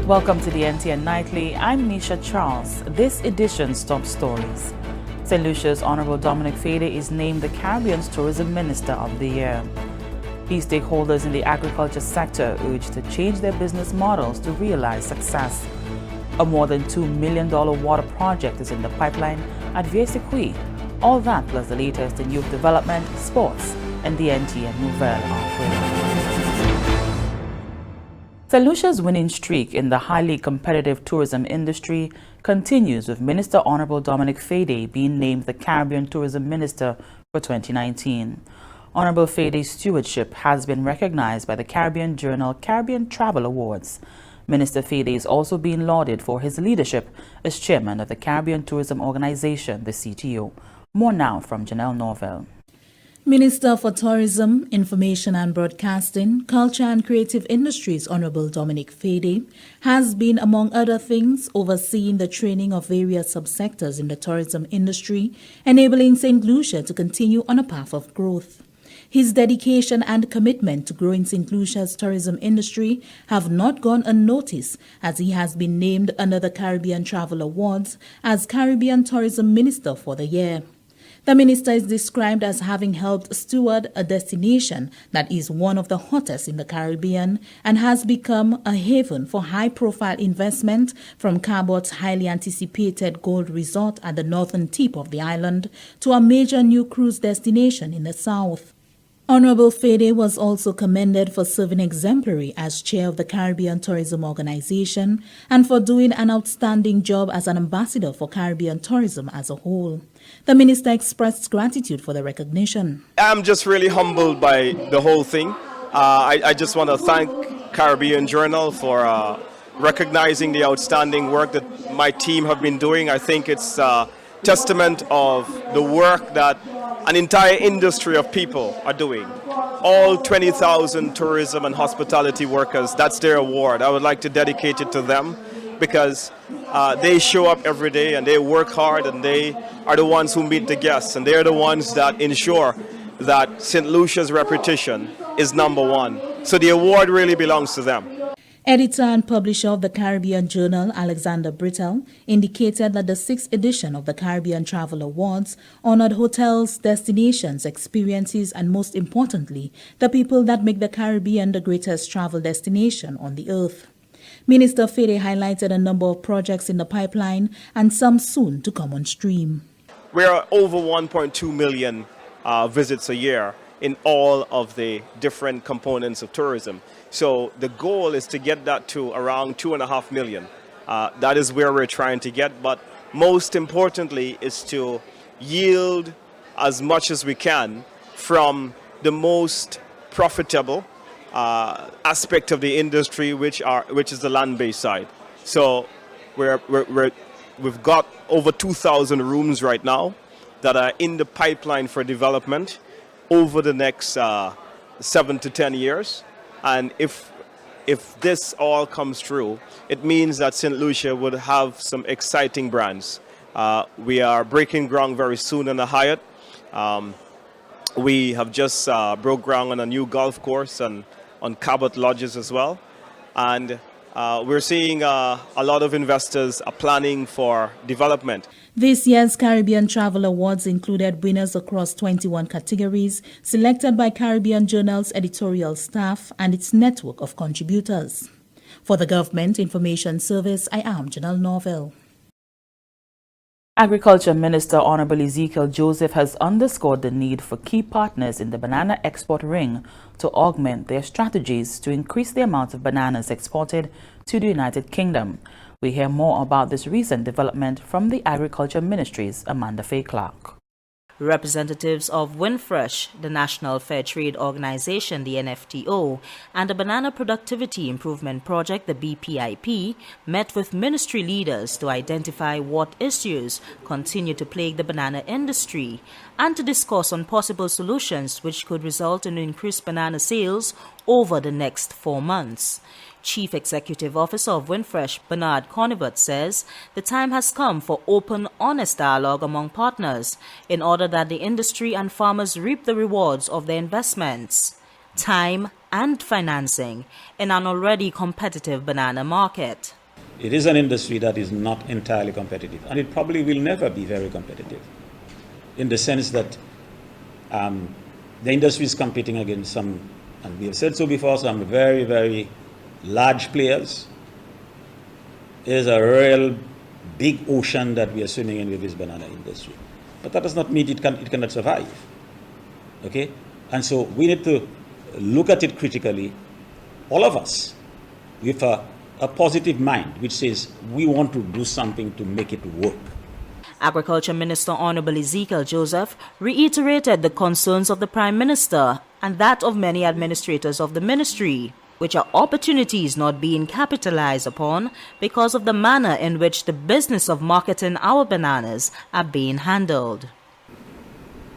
Welcome to the NTN Nightly. I'm Nisha Charles. This edition's top stories. St. Lucia's Honorable Dominic Fedee is named the Caribbean's Tourism Minister of the Year. Key stakeholders in the agriculture sector urged to change their business models to realize success. A more than $2 million water project is in the pipeline at Vieux Sucieux. All that plus the latest in youth development, sports, and the NTN Nouvelle offering. St. Lucia's winning streak in the highly competitive tourism industry continues, with Minister Honorable Dominic Fedee being named the Caribbean Tourism Minister for 2019. Honorable Fedee's stewardship has been recognized by the Caribbean Journal Caribbean Travel Awards. Minister Fedee is also being lauded for his leadership as chairman of the Caribbean Tourism Organization, the CTO. More now from Janelle Norville. Minister for Tourism, Information and Broadcasting, Culture and Creative Industries Honorable Dominic Fedee has been, among other things, overseeing the training of various subsectors in the tourism industry, enabling St. Lucia to continue on a path of growth. His dedication and commitment to growing St. Lucia's tourism industry have not gone unnoticed, as he has been named under the Caribbean Travel Awards as Caribbean Tourism Minister for the year. The minister is described as having helped steward a destination that is one of the hottest in the Caribbean and has become a haven for high-profile investment, from Cabot's highly anticipated gold resort at the northern tip of the island to a major new cruise destination in the south. Honorable Fedee was also commended for serving exemplary as chair of the Caribbean Tourism Organization and for doing an outstanding job as an ambassador for Caribbean tourism as a whole. The minister expressed gratitude for the recognition. I'm just really humbled by the whole thing. I just want to thank Caribbean Journal for recognizing the outstanding work that my team have been doing. I think it's a testament of the work that an entire industry of people are doing. All 20,000 tourism and hospitality workers, that's their award. I would like to dedicate it to them because they show up every day and they work hard, and they are the ones who meet the guests, and they're the ones that ensure that St. Lucia's reputation is #1. So the award really belongs to them. Editor and publisher of the Caribbean Journal, Alexander Brittle, indicated that the 6th edition of the Caribbean Travel Awards honored hotels, destinations, experiences, and most importantly, the people that make the Caribbean the greatest travel destination on the earth. Minister Fedee highlighted a number of projects in the pipeline and some soon to come on stream. We are over 1.2 million visits a year in all of the different components of tourism. So the goal is to get that to around 2.5 million. That is where we're trying to get, but most importantly is to yield as much as we can from the most profitable aspect of the industry, which is the land-based side. So we've got over 2,000 rooms right now that are in the pipeline for development over the next 7 to 10 years. And if this all comes true, it means that St. Lucia would have some exciting brands. We are breaking ground very soon on the Hyatt. We have just broke ground on a new golf course and on Cabot Lodges as well. And we're seeing a lot of investors are planning for development. This year's Caribbean Travel Awards included winners across 21 categories, selected by Caribbean Journal's editorial staff and its network of contributors. For the Government Information Service, I am Janelle Norville. Agriculture Minister Honorable Ezekiel Joseph has underscored the need for key partners in the banana export ring to augment their strategies to increase the amount of bananas exported to the United Kingdom. We hear more about this recent development from the Agriculture Ministry's Amanda Faye Clark. Representatives of WinFresh, the National Fair Trade Organization, the NFTO, and the Banana Productivity Improvement Project, the BPIP, met with ministry leaders to identify what issues continue to plague the banana industry and to discuss on possible solutions which could result in increased banana sales over the next 4 months. Chief Executive Officer of WinFresh, Bernard Conivert, says the time has come for open, honest dialogue among partners in order that the industry and farmers reap the rewards of their investments. Time and financing in an already competitive banana market. It is an industry that is not entirely competitive, and it probably will never be very competitive, in the sense that the industry is competing against some, and we have said so before, some very, very large players. There's a real big ocean that we are swimming in with this banana industry. But that does not mean it cannot survive. Okay? And so we need to look at it critically, all of us, with a positive mind, which says we want to do something to make it work. Agriculture Minister Honorable Ezekiel Joseph reiterated the concerns of the Prime Minister and that of many administrators of the ministry, which are opportunities not being capitalized upon because of the manner in which the business of marketing our bananas are being handled.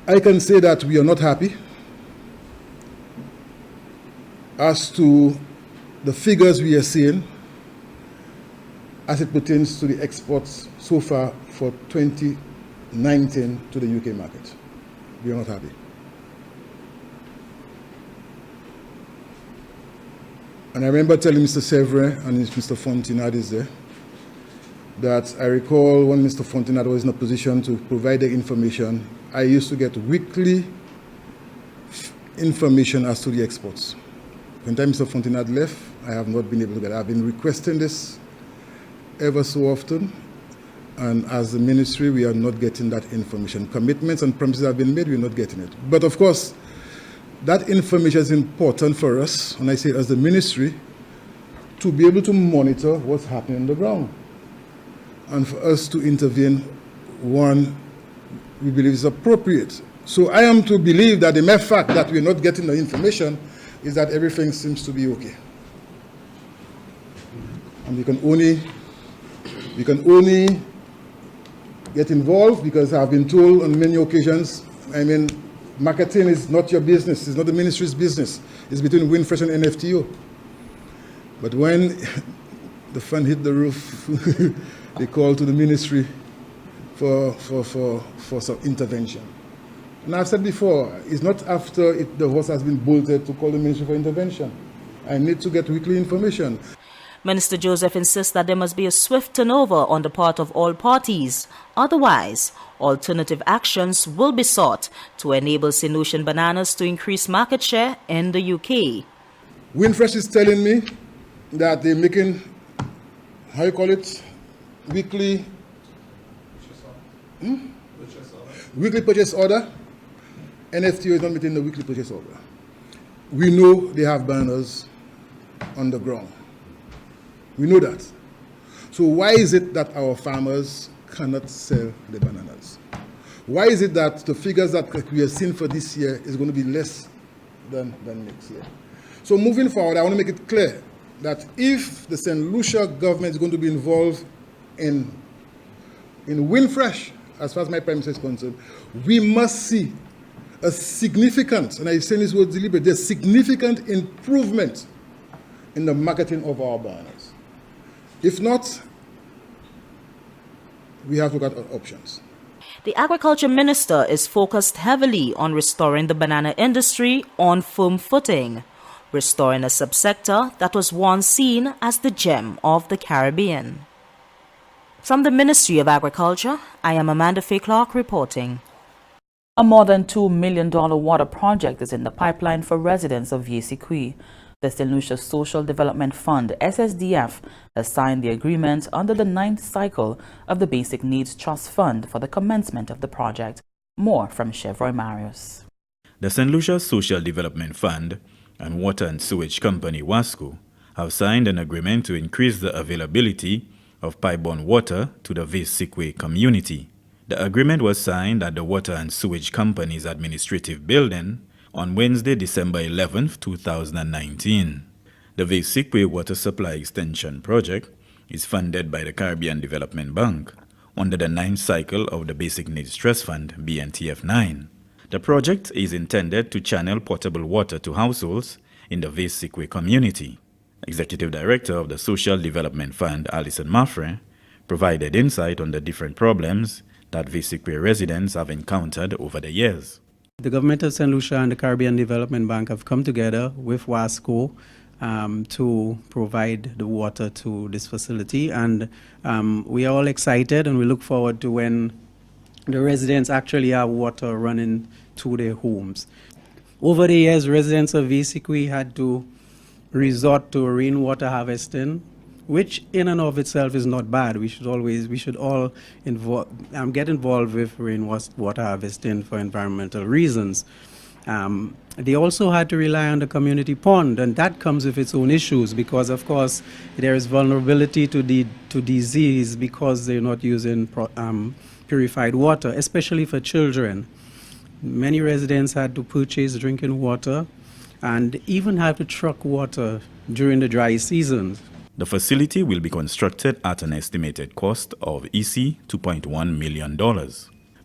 I can say that we are not happy as to the figures we are seeing as it pertains to the exports so far for 2019 to the UK market. We are not happy. And I remember telling Mr. Sevre and Mr. Fontenade is there that I recall when Mr. Fontenade was in a position to provide the information, I used to get weekly information as to the exports. When time Mr. Fontenade left, I have not been able to get it. I've been requesting this ever so often, and as the ministry, we are not getting that information. Commitments and promises have been made, we're not getting it. But of course, that information is important for us, and I say as the ministry, to be able to monitor what's happening on the ground. And for us to intervene, one, we believe is appropriate. So I am to believe that the mere fact that we're not getting the information is that everything seems to be okay. And we can only get involved because I've been told on many occasions, marketing is not your business, it's not the ministry's business. It's between Winfresh and NFTO. But when the fund hit the roof, they called to the ministry for some intervention. And I've said before, it's not after the horse has been bolted to call the ministry for intervention. I need to get weekly information. Minister Joseph insists that there must be a swift turnover on the part of all parties. Otherwise, alternative actions will be sought to enable St. Lucian bananas to increase market share in the UK. Winfresh is telling me that they're making, weekly purchase order. NFTO is not meeting the weekly purchase order. We know they have bananas on the ground. We know that. So why is it that our farmers cannot sell the bananas? Why is it that the figures that we have seen for this year is going to be less than next year? So moving forward, I want to make it clear that if the St. Lucia government is going to be involved in Winfresh, as far as my Prime Minister is concerned, we must see a significant, and I say this word deliberately, a significant improvement in the marketing of our bananas. If not, we have to look at options. The Agriculture Minister is focused heavily on restoring the banana industry on firm footing, restoring a subsector that was once seen as the gem of the Caribbean. From the Ministry of Agriculture, I am Amanda Faye Clark reporting. A more than $2 million water project is in the pipeline for residents of Vieux Sucieux. The St. Lucia Social Development Fund, SSDF, has signed the agreement under the 9th cycle of the Basic Needs Trust Fund for the commencement of the project. More from Chevroy Marius. The St. Lucia Social Development Fund and Water and Sewage Company, WASCO, have signed an agreement to increase the availability of pipe-borne water to the Vieux Sucieux community. The agreement was signed at the Water and Sewage Company's administrative building on Wednesday, December 11, 2019. The Vieux Sucieux Water Supply Extension Project is funded by the Caribbean Development Bank under the 9th cycle of the Basic Needs Trust Fund, BNTF 9. The project is intended to channel potable water to households in the Vieux Sucieux community. Executive Director of the Social Development Fund, Alison Maffre, provided insight on the different problems that Vieux Sucieux residents have encountered over the years. The government of St. Lucia and the Caribbean Development Bank have come together with WASCO to provide the water to this facility. And we are all excited, and we look forward to when the residents actually have water running to their homes. Over the years, residents of Vieux Sucieux had to resort to rainwater harvesting, which in and of itself is not bad. We should all get involved with rainwater harvesting for environmental reasons. They also had to rely on the community pond, and that comes with its own issues because, of course, there is vulnerability to disease because they're not using purified water, especially for children. Many residents had to purchase drinking water and even have to truck water during the dry seasons. The facility will be constructed at an estimated cost of $2.1 million.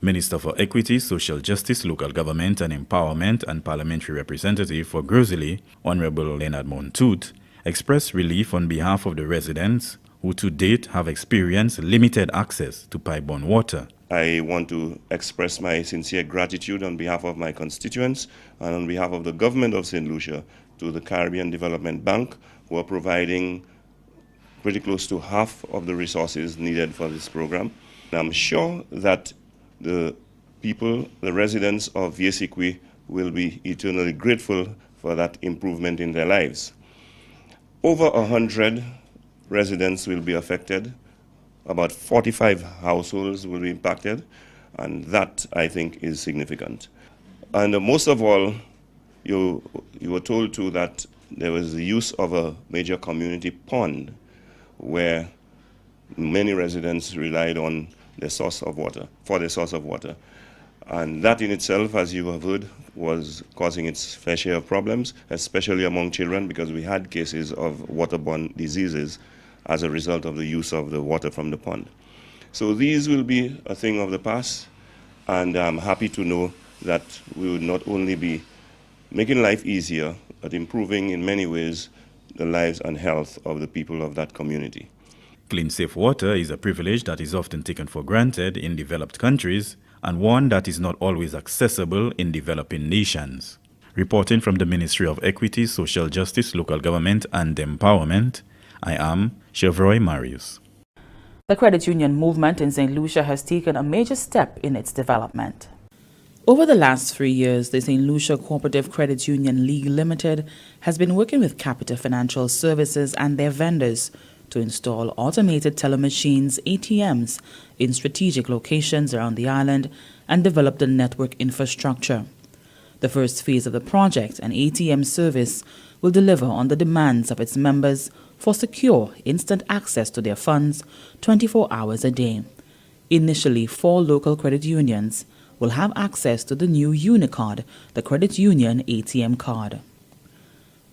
Minister for Equity, Social Justice, Local Government and Empowerment and Parliamentary Representative for Grizzly, Honorable Leonard Montoute, expressed relief on behalf of the residents who to date have experienced limited access to pipe-borne water. I want to express my sincere gratitude on behalf of my constituents and on behalf of the government of St. Lucia to the Caribbean Development Bank, who are providing pretty close to half of the resources needed for this program. I'm sure that the people, the residents of Vieux Sucieux, will be eternally grateful for that improvement in their lives. Over 100 residents will be affected. About 45 households will be impacted, and that, I think, is significant. And most of all, you were told too that there was the use of a major community pond where many residents relied on their source of water, for their source of water. And that in itself, as you have heard, was causing its fair share of problems, especially among children, because we had cases of waterborne diseases as a result of the use of the water from the pond. So these will be a thing of the past, and I'm happy to know that we will not only be making life easier, but improving in many ways the lives and health of the people of that community. Clean, safe water is a privilege that is often taken for granted in developed countries and one that is not always accessible in developing nations. Reporting from the Ministry of Equity, Social Justice, Local Government and Empowerment, I am Chevroy Marius. The credit union movement in St. Lucia has taken a major step in its development. Over the last 3 years, the St. Lucia Cooperative Credit Union League Limited has been working with Capita Financial Services and their vendors to install automated teller machines, ATMs, in strategic locations around the island and develop the network infrastructure. The first phase of the project, an ATM service, will deliver on the demands of its members for secure, instant access to their funds 24 hours a day. Initially, 4 local credit unions will have access to the new Unicard, the credit union ATM card.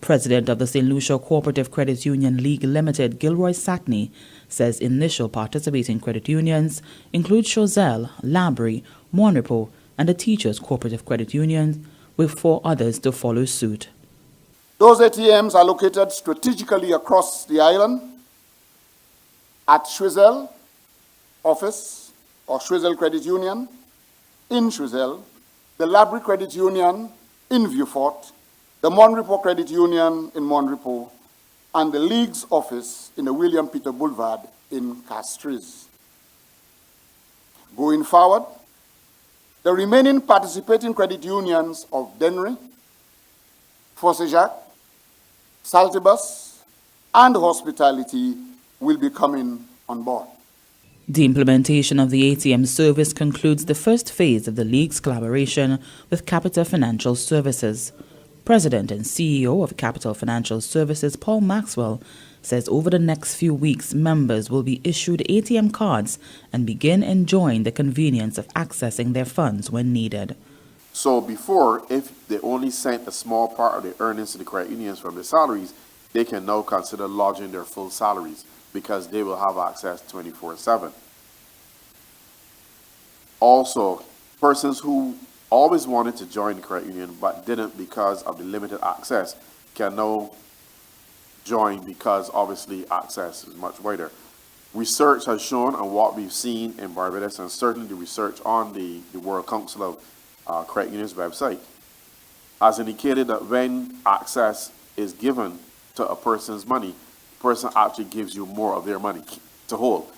President of the St. Lucia Cooperative Credit Union League Limited, Gilroy Satney, says initial participating credit unions include Chazelle, Labrie, Monrepo, and the Teachers Cooperative Credit Union, with 4 others to follow suit. Those ATMs are located strategically across the island at Chazelle office or Chazelle Credit Union, in Chazelle, the Labrie Credit Union in Vieux-Fort, the Monrepo Credit Union in Monrepo, and the League's office in the William Peter Boulevard in Castries. Going forward, the remaining participating credit unions of Dennery, Fossejac, Saltibus, and Hospitality will be coming on board. The implementation of the ATM service concludes the first phase of the League's collaboration with Capita Financial Services. President and CEO of Capital Financial Services, Paul Maxwell, says over the next few weeks, members will be issued ATM cards and begin enjoying the convenience of accessing their funds when needed. So before, if they only sent a small part of their earnings to the credit unions from their salaries, they can now consider lodging their full salaries because they will have access 24/7. Also, persons who always wanted to join the credit union but didn't because of the limited access can now join because obviously access is much wider. Research has shown, and what we've seen in Barbados, and certainly the research on the World Council credit union's website has indicated that when access is given to a person's money, the person actually gives you more of their money to hold.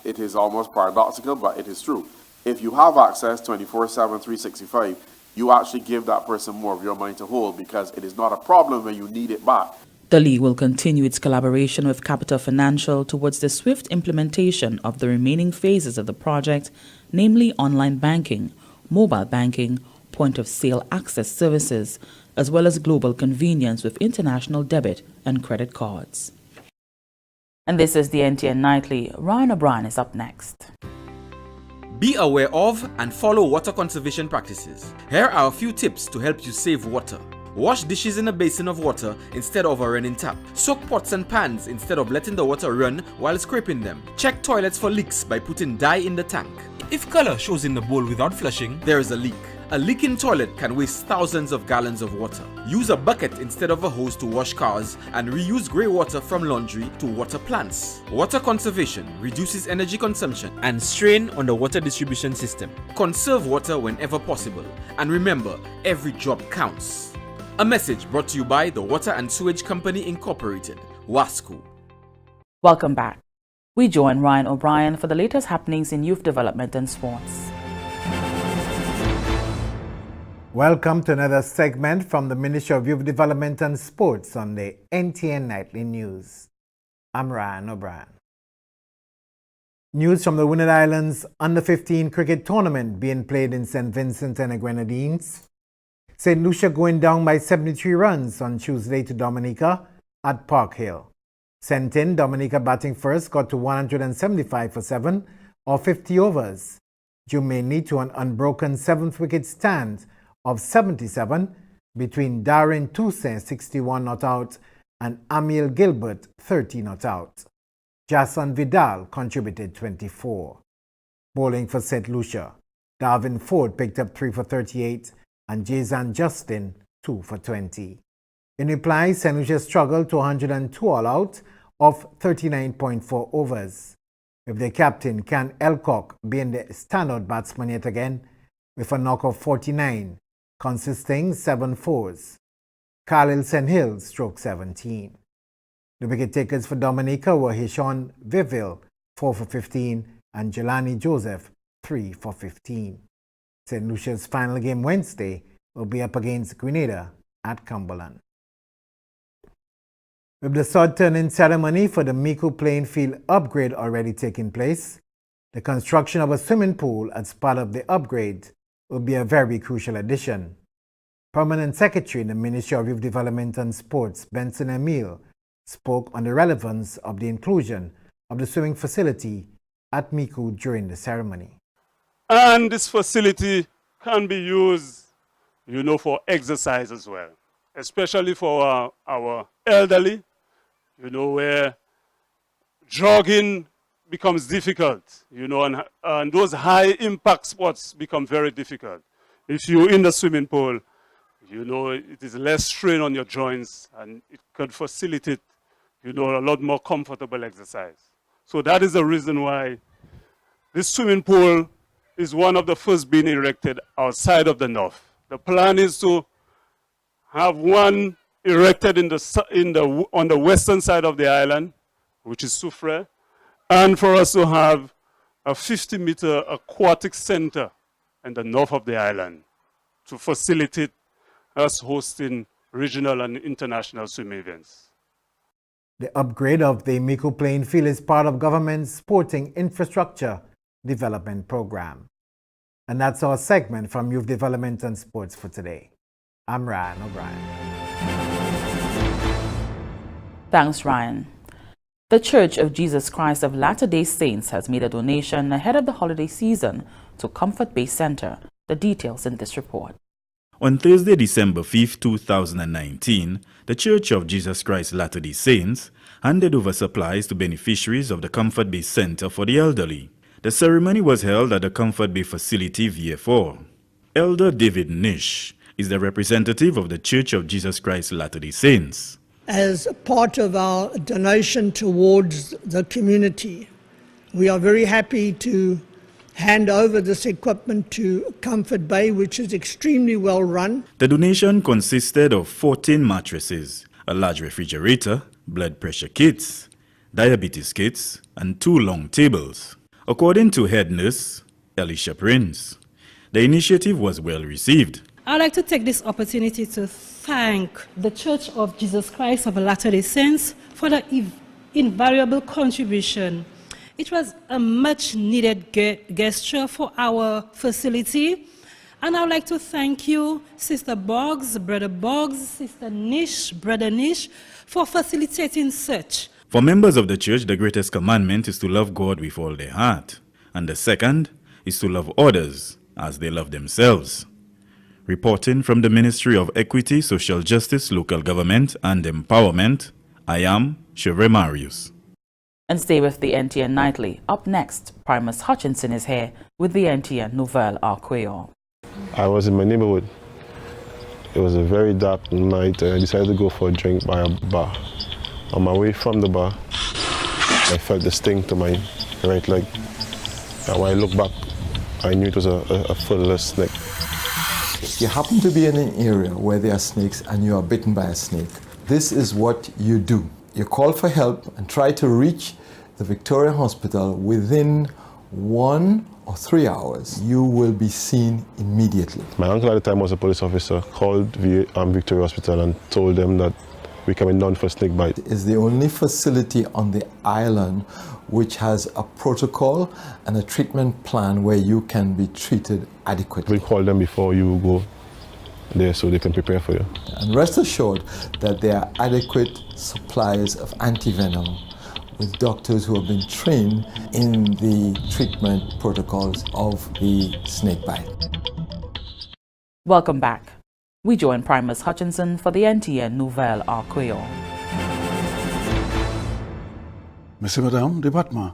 It is almost paradoxical, but it is true. If you have access 24/7, 365, you actually give that person more of your money to hold because it is not a problem when you need it back. The League will continue its collaboration with Capital Financial towards the swift implementation of the remaining phases of the project, namely online banking, mobile banking, point-of-sale access services, as well as global convenience with international debit and credit cards. And this is the NTN Nightly. Ryan O'Brien is up next. Be aware of and follow water conservation practices. Here are a few tips to help you save water. Wash dishes in a basin of water instead of a running tap. Soak pots and pans instead of letting the water run while scraping them. Check toilets for leaks by putting dye in the tank. If color shows in the bowl without flushing, there is a leak. A leaking toilet can waste thousands of gallons of water. Use a bucket instead of a hose to wash cars and reuse grey water from laundry to water plants. Water conservation reduces energy consumption and strain on the water distribution system. Conserve water whenever possible. And remember, every drop counts. A message brought to you by the Water and Sewage Company Incorporated, WASCO. Welcome back. We join Ryan O'Brien for the latest happenings in youth development and sports. Welcome to another segment from the Ministry of Youth Development and Sports on the NTN Nightly News. I'm Ryan O'Brien. News from the United Islands Under-15 cricket tournament being played in St. Vincent and the Grenadines. St. Lucia going down by 73 runs on Tuesday to Dominica at Park Hill. Sent in, Dominica batting first got to 175 for 7 or 50 overs, due mainly to an unbroken 7th wicket stand of 77 between Darren Toussaint 61 not out and Emil Gilbert 30 not out. Jason Vidal contributed 24. Bowling for St. Lucia, Darvin Ford picked up 3 for 38 and Jason Justin 2 for 20. In reply, St. Lucia struggled to 102 all out of 39.4 overs, with their captain Ken Elcock being the standout batsman yet again with a knock of 49, consisting 7 fours. Khalil St. Hill stroke 17. The wicket takers for Dominica were Hishon Viville 4 for 15 and Jelani Joseph 3 for 15. St. Lucia's final game Wednesday will be up against Grenada at Cumberland. With the sod turning ceremony for the Mico playing field upgrade already taking place, the construction of a swimming pool as part of the upgrade will be a very crucial addition. Permanent Secretary in the Ministry of Youth Development and Sports, Benson Emile, spoke on the relevance of the inclusion of the swimming facility at Mico during the ceremony. And this facility can be used, for exercise as well, especially for our elderly, where jogging becomes difficult, and those high impact sports become very difficult. If you're in the swimming pool, it is less strain on your joints and it could facilitate, a lot more comfortable exercise. So that is the reason why this swimming pool is one of the first being erected outside of the north. The plan is to have one erected on the western side of the island, which is Soufrière, and for us to have a 50-meter aquatic center in the north of the island to facilitate us hosting regional and international swimming events. The upgrade of the Mico playing field is part of government's sporting infrastructure development program. And that's our segment from Youth Development and Sports for today. I'm Ryan O'Brien. Thanks, Ryan. The Church of Jesus Christ of Latter-day Saints has made a donation ahead of the holiday season to Comfort Bay Center. The details in this report. On Thursday, December 5, 2019, the Church of Jesus Christ Latter-day Saints handed over supplies to beneficiaries of the Comfort Bay Center for the Elderly. The ceremony was held at the Comfort Bay facility VF4. Elder David Nish is the representative of the Church of Jesus Christ Latter-day Saints. As part of our donation towards the community, we are very happy to hand over this equipment to Comfort Bay, which is extremely well run. The donation consisted of 14 mattresses, a large refrigerator, blood pressure kits, diabetes kits, and 2 long tables. According to head nurse Alicia Prince, the initiative was well received. I'd like to take this opportunity to thank the Church of Jesus Christ of Latter-day Saints for the invariable contribution. It was a much needed gesture for our facility. And I would like to thank you, Sister Boggs, Brother Boggs, Sister Nish, Brother Nish, for facilitating such. For members of the church, the greatest commandment is to love God with all their heart, and the second is to love others as they love themselves. Reporting from the Ministry of Equity, Social Justice, Local Government and Empowerment, I am Chevre Marius. And stay with the NTN Nightly. Up next, Primus Hutchinson is here with the NTN Nouvelle Creole. I was in my neighborhood. It was a very dark night and I decided to go for a drink by a bar. On my way from the bar, I felt the sting to my right leg. And when I looked back, I knew it was a full-less snake. You happen to be in an area where there are snakes and you are bitten by a snake. This is what you do. You call for help and try to reach the Victoria Hospital within 1 or 3 hours. You will be seen immediately. My uncle at the time was a police officer, called Victoria Hospital and told them that we're coming down for snake bite. It's the only facility on the island which has a protocol and a treatment plan where you can be treated adequately. We call them before you go there so they can prepare for you. And rest assured that there are adequate supplies of antivenom with doctors who have been trained in the treatment protocols of the snake bite. Welcome back. We join Primus Hutchinson for the NTN Nouvelle Creole. Monsieur, Madame, département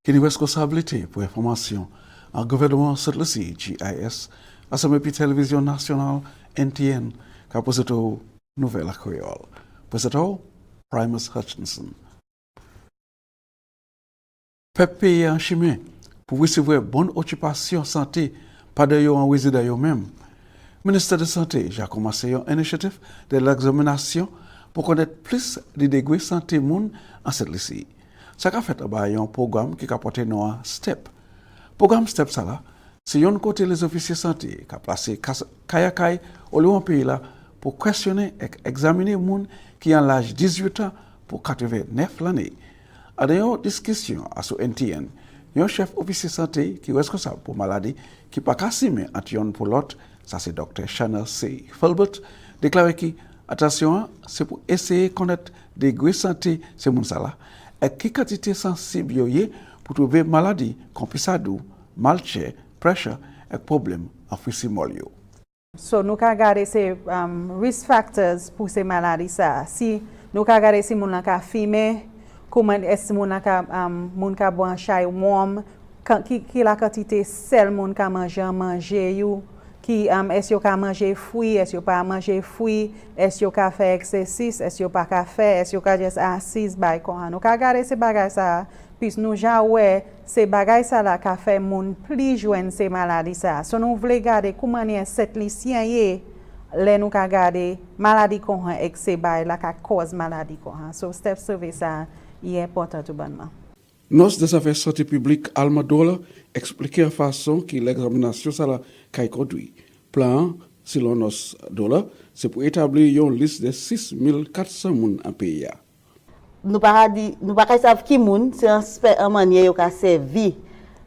qui est responsabilité pour l'information au gouvernement Saint-Lucie, GIS, Assemblée puis Télévision Nationale, NTN, qui a posé au Nouvelle Creole. Posé au Primus Hutchinson. Peuple pays en chemin pour recevoir bonne occupation santé, pas de yo en résident yo même. Ministre de Santé a commencé une initiative de l'examination pour connaître plus des degrés santé moun en cette lycée. Ça a fait un programme qui a porté nom STEP. Programme STEP ça là, c'est un côté les officiers santé qui a placé Kayakai au lieu pays là pour questionner et examiner moun qui ont l'âge 18 ans pour 89 l'année. À une discussion à ce NTN, un chef officier santé qui est responsable pour maladie qui pas cassime antion pour l'autre. Ça, c'est Dr. Chanel C. Fulbert, déclaré que, attention, c'est pour essayer de connaître des degrés santé, c'est mon ça là, et qui quantité sensible pour trouver maladie, compisado, malchair, pressure, et problème en fissimolio. So, nous avons regardé ces risk factors pour ces maladies. Si nous avons regardé si nous avons fumé, comment est-ce que nous avons boire un chai warm, qui la quantité sel nous avons manger, est-ce que vous manger fruits, est-ce que vous pas manger fruits, est-ce que vous faire exercice, est-ce que vous pas faire, est-ce que vous juste assis by quoi. Nous regarder ces bagages ça, puis nous ouais ces bagages ça là qui fait moun plus joindre ces maladies ça. So nous voulons regarder comment est cette lycéen yé, les nous regarder maladie qu'on a et ces bagages là qui cause maladie qu'on a. So step survey ça est important tout bonnement. Nos des affaires santé publique Alma Dola expliquer la façon que l'examination ça la qu'a conduit. Plan selon nos Dola, c'est pour établir une liste de 6400 moun en pays. Nous pas savoir qui moun, c'est un manière yo ka servi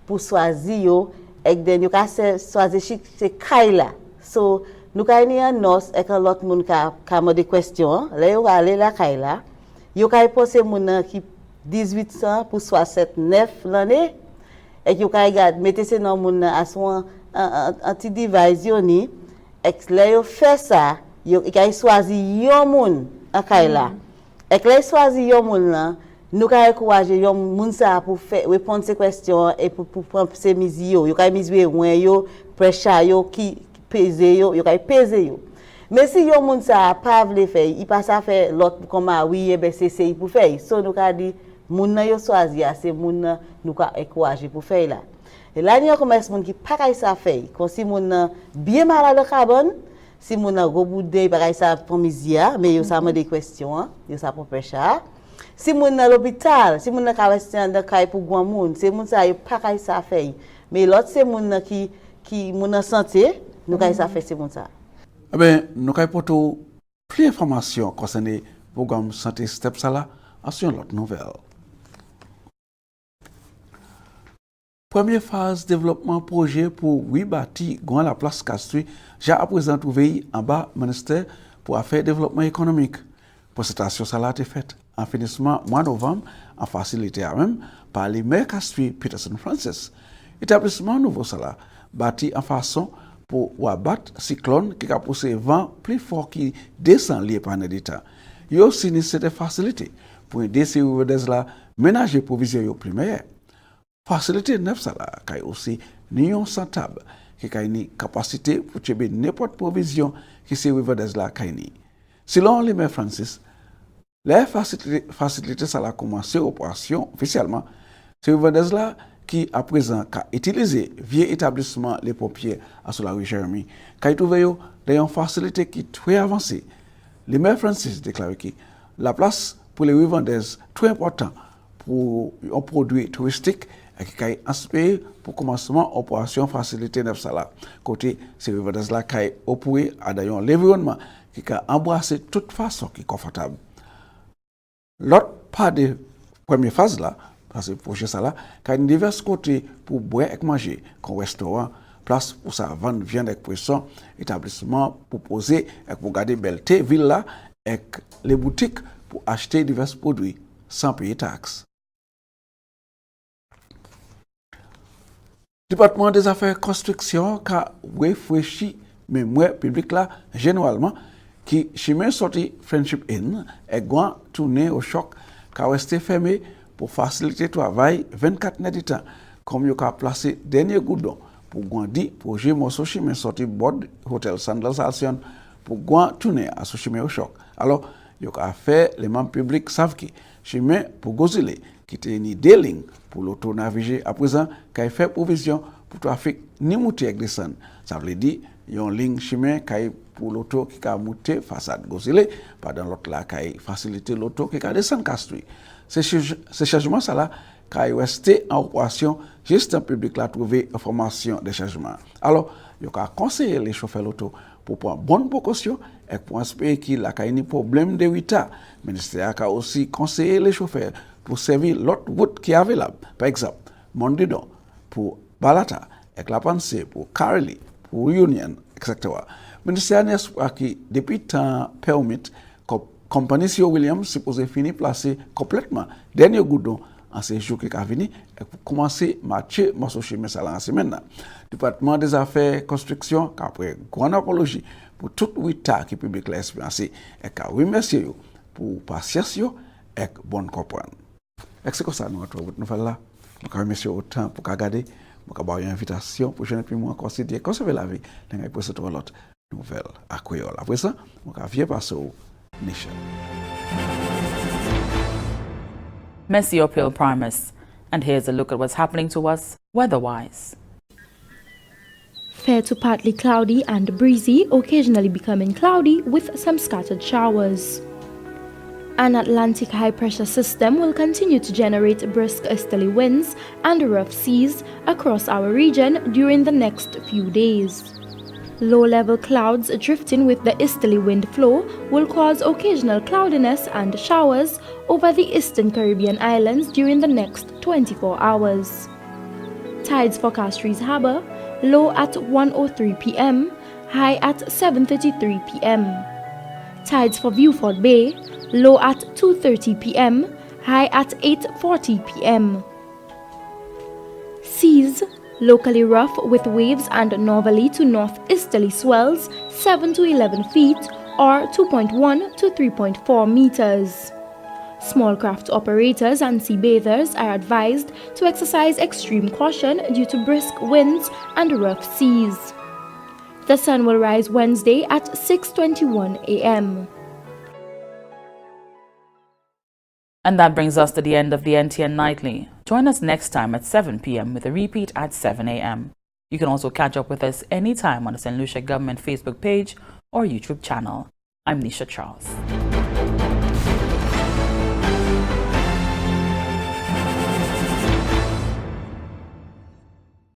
pour choisir yo et then yo ka choisir c'est kaila. So nous ka ni en nos et que l'autre moun ka me des questions, là yo aller la kaila. Yo ka poser moun qui 1800 pour 69 l'année et que vous mettez ces noms à son anti-device et que là fait ça vous choisi yon moun en kaila et que là choisi yon moun là nous ka encourager yon moun ça pour faire répondre ces questions et pour prendre ces mesures yo ka mesurer moins yo pressure yo qui peser yo ka peser yo. Mais si yon moun ça pas vle faire il pas ça faire l'autre comme oui et ben c'est pour faire so nous ka dit Moun nan yo swazi a se moun nan nou ka encourager pour faire là. Et là nous commence moun qui pas kay ça fait. Comme si moun nan bien malade de carbone, si moun nan gros boudé pas kay ça pour misia, mais yo ça me des questions, yo ça pour pêcher. Si moun nan l'hôpital, si moun nan ka rester dans kay pour grand moun, c'est moun ça yo pas kay ça fait. Mais l'autre c'est moun nan qui moun nan santé, nous kay ça fait c'est moun ça. Eh ben nous kay poto plus d'informations concernant le programme santé step ça là, sur l'autre nouvelle. Première phase développement projet pour 8 bâtis dans la place Castries, j'ai à présent trouvé en bas ministère pour affaires développement économique. Présentation ça a été faite en finissement mois novembre en facilité à même par les maires Castries Peterson Francis. Établissement nouveau ça là, bâti en façon pour abattre cyclone qui a poussé vent plus fort qui descend lié par l'État. Il y a aussi nécessité facilité pour aider ces ouvriers là ménager provision primaire. Facilité neuf ça là, qui aussi nion sans table, qui a une capacité pour tuer n'importe provision qui ces ouvriers là qui. Selon les maires Francis, les facilités ça a commencé opération officiellement. Ces ouvriers là qui à présent a utilisé vieux établissement les pompiers à la rue Jérémy, qui a trouvé une facilité qui est très avancée. Les maires Francis déclarent que la place pour les revendeurs très important pour un produit touristique et qui a inspiré pour commencement opération facilité neuf ça là. Côté ces revendeurs là qui a opéré à d'ailleurs l'environnement qui a embrassé toute façon qui est confortable. L'autre part de première phase là, parce que projet ça là, qui a une diverses côtés pour boire et manger, comme restaurant, place pour ça vendre viande avec poisson, établissement pour poser et pour garder belle thé, villa et les boutiques pour acheter divers produits sans payer taxes. Département des affaires construction qui a réfléchi mais moi public là généralement qui chemin sorti Friendship Inn et grand tourner au choc qui a resté fermé pour faciliter le travail 24 heures de temps comme il a placé dernier goudron pour grandir projet morceau chemin sorti board hôtel Sandals Alcyon pour grand tourner à ce chemin au choc. Alors il a fait les membres publics savent que chemin pour Gozile qui était une déligne pour l'auto naviguer à présent qui a fait provision pour trafic ni monter avec descendre. Ça veut dire il y a une ligne chemin qui pour l'auto qui a monté façade Gozile pendant l'autre là qui a facilité l'auto qui a descendre Castries. Ce changement ça là qui a resté en opération juste un public là trouver information des changements. Alors il a conseillé les chauffeurs l'auto pour prendre bonne précaution et pour espérer qu'il a un problème de retard. Le ministère a aussi conseillé les chauffeurs pour servir l'autre route qui est available. Par exemple, Mondidon pour Balata, et la pensée pour Carly, pour Union, etc. Le ministère a qui depuis temps permis compagnie Sir Williams supposé finir placer complètement dernier goudron en ces jours qui a venu et pour commencer à marcher morceau chemin ça la semaine. Département des affaires construction après grande apologie pour tout retard qui public l'a expérimenté et qu'a remercié pour patience et bonne comprendre. C'est comme ça nous retrouve votre nouvelle là. Je remercie autant pour regarder, pour avoir une invitation pour jeune puis moi considérer conserver la vie, les pour cette l'autre nouvelle à Créole. Après ça, je viens passer au Nation. Messi Uphill Primus. And here's a look at what's happening to us weather-wise. Fair to partly cloudy and breezy, occasionally becoming cloudy with some scattered showers. An Atlantic high-pressure system will continue to generate brisk easterly winds and rough seas across our region during the next few days. Low-level clouds drifting with the easterly wind flow will cause occasional cloudiness and showers over the eastern Caribbean islands during the next 24 hours. Tides for Castries Harbour, low at 1:03 p.m., high at 7:33 p.m. Tides for Beaufort Bay, low at 2:30 p.m., high at 8:40 p.m. Seas locally rough with waves and northerly to northeasterly swells 7 to 11 feet or 2.1 to 3.4 meters. Small craft operators and sea bathers are advised to exercise extreme caution due to brisk winds and rough seas. The sun will rise Wednesday at 6:21 a.m. And that brings us to the end of the NTN Nightly. Join us next time at 7 p.m. with a repeat at 7 a.m. You can also catch up with us anytime on the St. Lucia Government Facebook page or YouTube channel. I'm Nisha Charles.